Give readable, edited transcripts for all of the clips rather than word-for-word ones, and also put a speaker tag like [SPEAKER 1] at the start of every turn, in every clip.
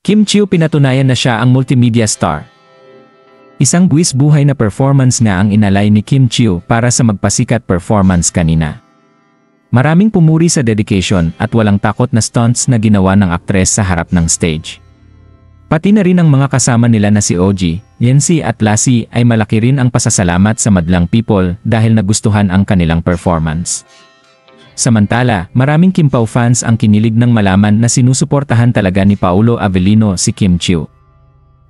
[SPEAKER 1] Kim Chiu pinatunayan na siya ang multimedia star. Isang buwis buhay na performance nga ang inalay ni Kim Chiu para sa magpasikat performance kanina. Maraming pumuri sa dedication at walang takot na stunts na ginawa ng aktres sa harap ng stage. Pati na rin ang mga kasama nila na si OG, Yancy at Lassie ay malaki rin ang pasasalamat sa madlang people dahil nagustuhan ang kanilang performance. Samantala, maraming Kim Pao fans ang kinilig ng malaman na sinusuportahan talaga ni Paolo Avellino si Kim Chiu.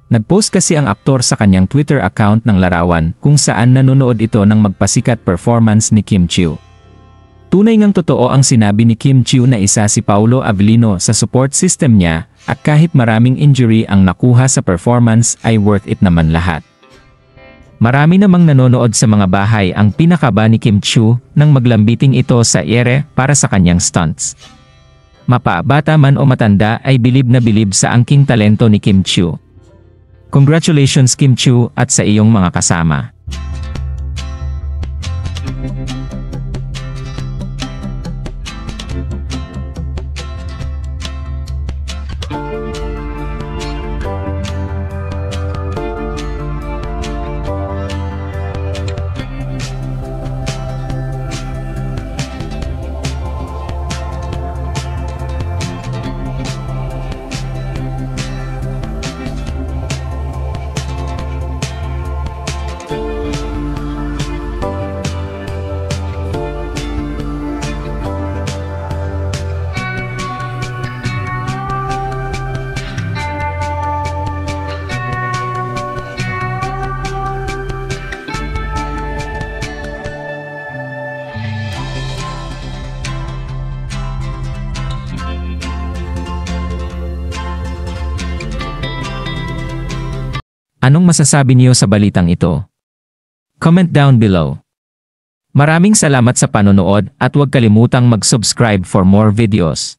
[SPEAKER 1] Nagpost kasi ang aktor sa kanyang Twitter account ng larawan kung saan nanonood ito ng magpasikat performance ni Kim Chiu. Tunay ngang totoo ang sinabi ni Kim Chiu na isa si Paolo Avellino sa support system niya at kahit maraming injury ang nakuha sa performance ay worth it naman lahat. Marami namang nanonood sa mga bahay ang pinakaba ni Kim Chiu nang maglambiting ito sa ere para sa kanyang stunts. Mapabata man o matanda ay bilib na bilib sa angking talento ni Kim Chiu. Congratulations Kim Chiu at sa iyong mga kasama. Anong masasabi niyo sa balitang ito? Comment down below. Maraming salamat sa panonood at huwag kalimutang mag-subscribe for more videos.